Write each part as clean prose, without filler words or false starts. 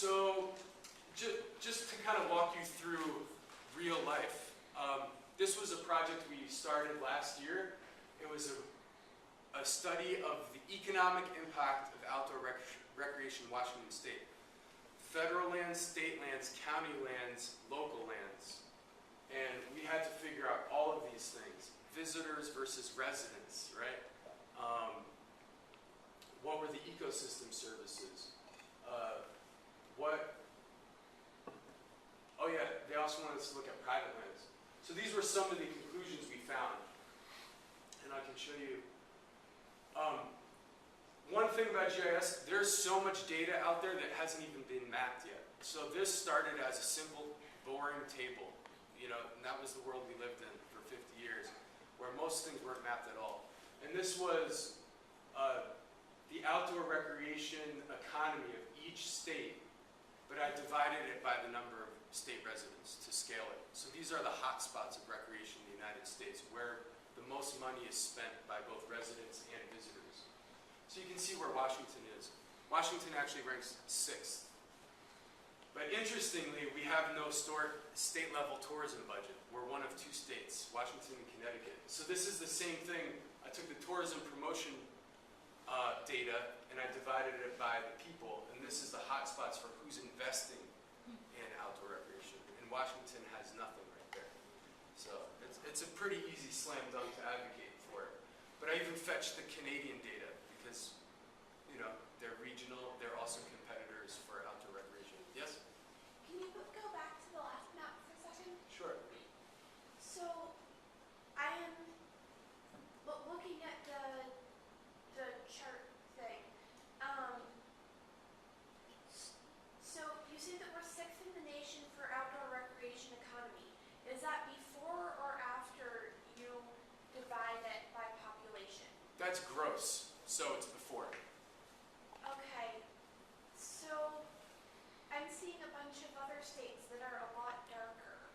So just to kind of walk you through real life, this was a project we started last year. It was a study of the economic impact of outdoor recreation in Washington State. Federal lands, state lands, county lands, local lands. And we had to figure out all of these things. Visitors versus residents, right? What were the ecosystem services? Oh yeah, they also wanted us to look at private lands. So these were some of the conclusions we found. And I can show you. One thing about GIS, there's so much data out there that hasn't even been mapped yet. So this started as a simple, boring table. You know, and that was the world we lived in for 50 years, where most things weren't mapped at all. And this was the outdoor recreation economy of each state, but I divided it by the number of state residents to scale it. So these are the hot spots of recreation in the United States, where the most money is spent by both residents and visitors. So you can see where Washington is. Washington actually ranks 6th. But interestingly, we have no state-level tourism budget. We're one of 2 states, Washington and Connecticut. So this is the same thing. I took the tourism promotion data and I divided it by the people. And this is the hotspots for who's investing in outdoor recreation. And Washington has nothing right there. So it's a pretty easy slam dunk to advocate for it. But I even fetched the Canadian data because, you know, they're regional. They're also competitors for outdoor recreation. Yes? Can you go back to the last map for a second? Sure. So I am looking at the chart thing. So you say that we're 6th in the nation for outdoor recreation economy. Is that before or after you divide it by population? That's gross, so it's before. Okay. So I'm seeing a bunch of other states that are a lot darker.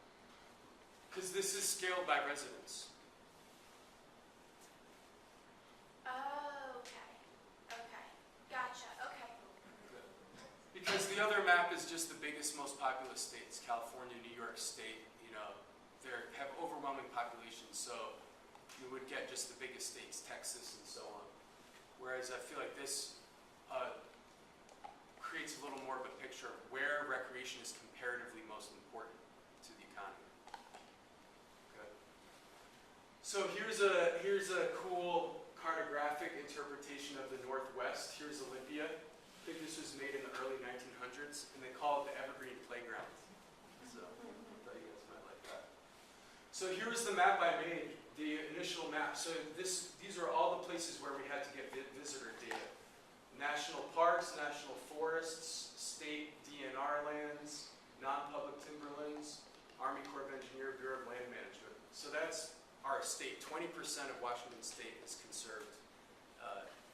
Because this is scaled by residents. Oh, okay. Okay. Gotcha. Okay. Because the other map is just the biggest, most populous states. California, New York State, you know, they have overwhelming populations, so you would get just the biggest states, Texas and so on. Whereas I feel like this creates a little more of a picture of where recreation is comparatively most important to the economy. Okay. So here's a cool cartographic interpretation of the Northwest. Here's Olympia. I think this was made in the early 1900s, and they call it the Evergreen Playground. So I thought you guys might like that. So here's the map I made, the initial map. So these are all the places where we had to get visitor data. National parks, national forests, state DNR lands, non-public timberlands, Army Corps of Engineers, Bureau of Land Management. So that's our state. 20% of Washington State is conserved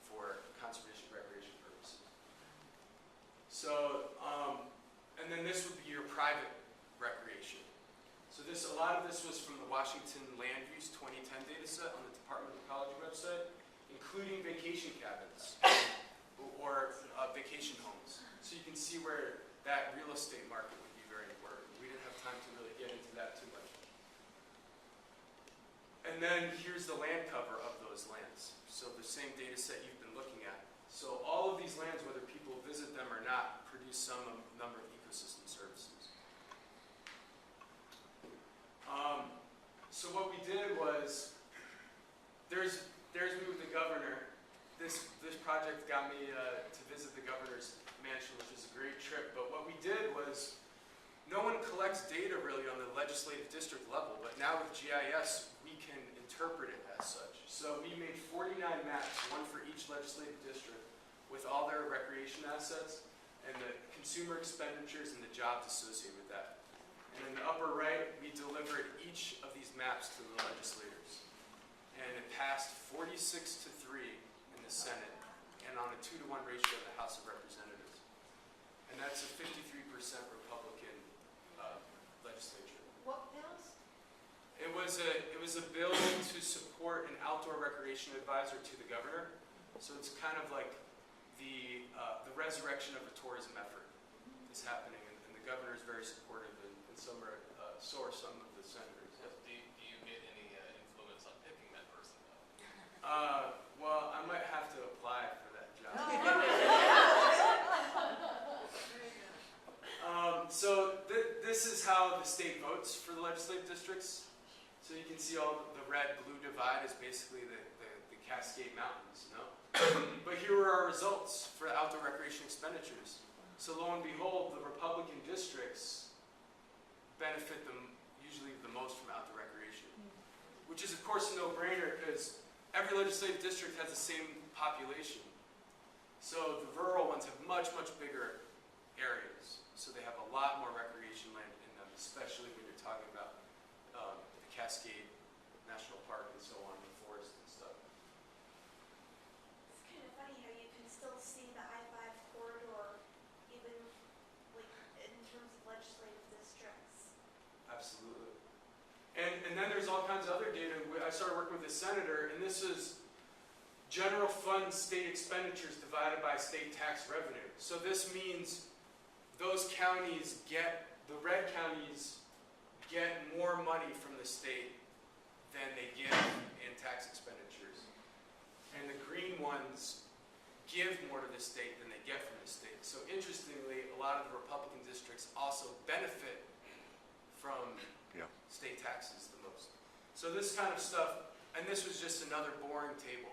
for conservation recreation purposes. So, and then this would be your private recreation. So a lot of this was from the Washington Land Use 2010 data set on the Department of Ecology website, including vacation cabins or vacation homes. So you can see where that real estate market would be very important. We didn't have time to really get into that too much. And then here's the land cover of those lands. So the same data set you've been looking at. So all of these lands, whether people visit them or not, produce some number of ecosystem services. So what we did was, there's me with the governor. This project got me to visit the governor's mansion, which was a great trip. But what we did was, no one collects data really on the legislative district level, but now with GIS, we can interpret it as such. So we made 49 maps, one for each legislative district, with all their recreation assets and the consumer expenditures and the jobs associated with that. And in the upper right, we delivered each of these maps to the legislators. And it passed 46-3 in the Senate, and on a 2-to-1 ratio in the House of Representatives. And that's a 53% Republican legislature. What bills? It was a bill to support an outdoor recreation advisor to the governor. So it's kind of like the resurrection of a tourism effort. is happening, and the governor is very supportive, and so are some of the senators. Do you get any influence on picking that person, though? Well, I might have to apply for that job. This is how the state votes for the legislative districts. So you can see all the red-blue divide is basically the Cascade Mountains, you know? But here are our results for outdoor recreation expenditures. So lo and behold, the Republican districts benefit them usually the most from outdoor recreation, which is of course a no-brainer because every legislative district has the same population. So the rural ones have much, much bigger areas. So they have a lot more recreation land in them, especially when you're talking about the Cascade National Park and so on, the forest and stuff. It's kind of funny how you can still see the I-5 corridor even like in terms of legislative districts. Absolutely. And then there's all kinds of other data. I started working with a senator, and this is general fund state expenditures divided by state tax revenue. So this means those counties the red counties get more money from the state than they give in tax expenditures. And the green ones give more to the state than they get from the state. So interestingly, a lot of the Republican districts also benefit from state taxes the most. So this kind of stuff, and this was just another boring table.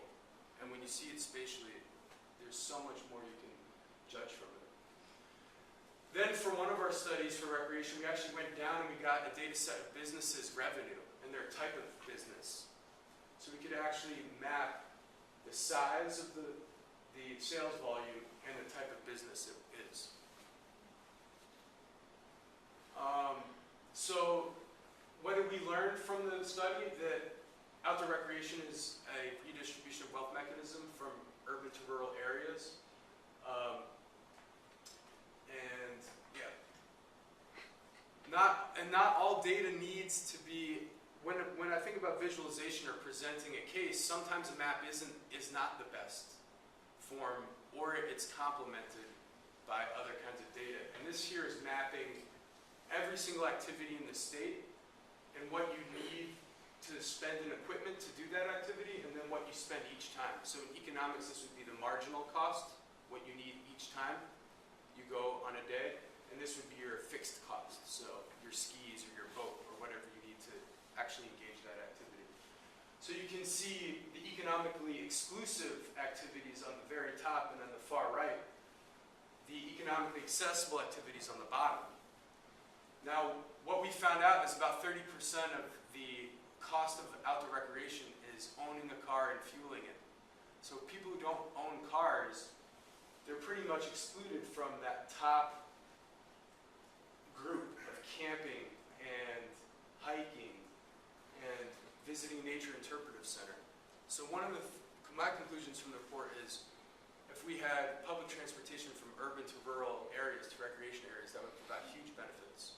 And when you see it spatially, there's so much more you can judge from it. Then for one of our studies for recreation, we actually went down and we got a data set of businesses' revenue and their type of business. So we could actually map the size of the sales volume and the type of business it is. So what did we learn from the study? That outdoor recreation is a redistribution of wealth mechanism from urban to rural areas. Not all data needs to be, when I think about visualization or presenting a case, sometimes a map is not the best form, or it's complemented by other kinds of data. And this here is mapping every single activity in the state and what you need to spend in equipment to do that activity, and then what you spend each time. So in economics, this would be the marginal cost, what you need each time you go on a day, and this would be your fixed cost, so your skis or your boat or whatever you need to actually engage that activity. So you can see the economically exclusive activities on the very top and on the far right, the economically accessible activities on the bottom. Now, what we found out is about 30% of the cost of outdoor recreation is owning the car and fueling it. So people who don't own cars, they're pretty much excluded from that top group of camping and hiking and visiting Nature Interpretive Center. So one of my conclusions from the report is if we had public transportation from urban to rural areas to recreation areas, that would provide huge benefits.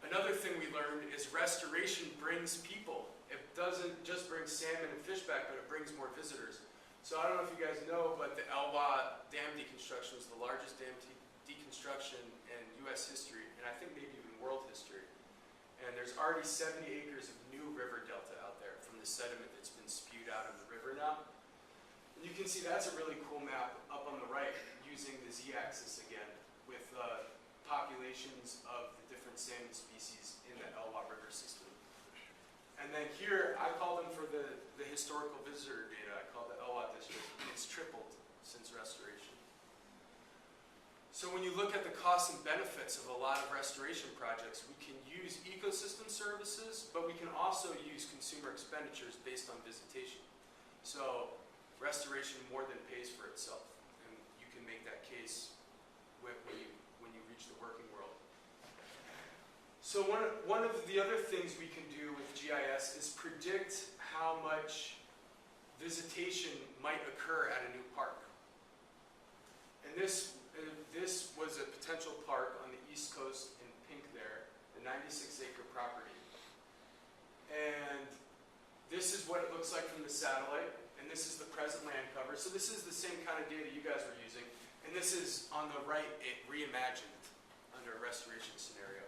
Another thing we learned is restoration brings people. It doesn't just bring salmon and fish back, but it brings more visitors. So I don't know if you guys know, but the Elwha Dam deconstruction was the largest dam deconstruction in U.S. history, and I think maybe even world history. And there's already 70 acres of new river delta out there from the sediment that's been spewed out of the river now. And you can see that's a really cool map up on the right using the z-axis again with populations of the different salmon species in the Elwha River system. And then here, I call them for the historical visitor data, I call the Elwha district, and it's tripled since restoration. So when you look at the costs and benefits of a lot of restoration projects, we can use ecosystem services, but we can also use consumer expenditures based on visitation. So restoration more than pays for itself, and you can make that case when you reach the working world. So one of the other things we can do with GIS is predict how much visitation might occur at a new park. And this was a potential park on the East Coast in pink there, the 96-acre property. And this is what it looks like from the satellite. and this is the present land cover. So this is the same kind of data you guys were using, and this is on the right, it reimagined under a restoration scenario.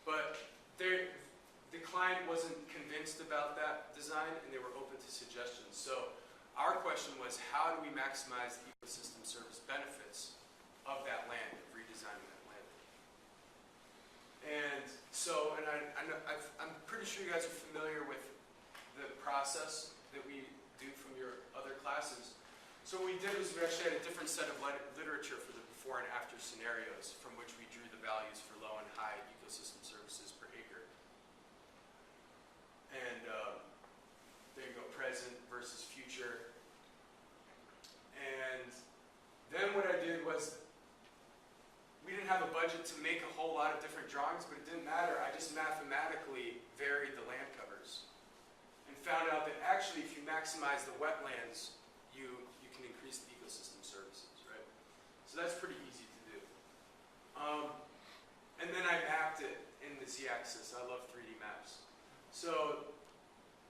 But the client wasn't convinced about that design, and they were open to suggestions. So our question was, how do we maximize the ecosystem service benefits of that land, of redesigning that land? And so, I'm pretty sure you guys are familiar with the process that we do from your other classes. So what we did was we actually had a different set of literature for the before and after scenarios from which we drew the values for low and high ecosystem services per acre. And there you go, present versus future. And then what I did was, we didn't have a budget to make a whole lot of different drawings, but it didn't matter. I just mathematically varied the land covers and found out that actually if you maximize the wetlands, you can increase the ecosystem services, right? So that's pretty easy to do. And then I mapped it in the z-axis. I love 3D maps. So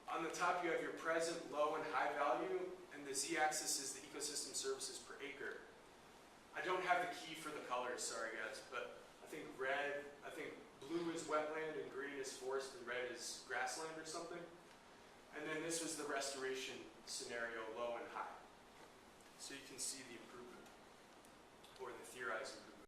on the top you have your present, low, and high value, and the z-axis is the ecosystem services per acre. I don't have the key for the colors, sorry guys, but I think blue is wetland, and green is forest, and red is grassland or something. And then this was the restoration scenario, low and high. So you can see the improvement, or the theorized improvement.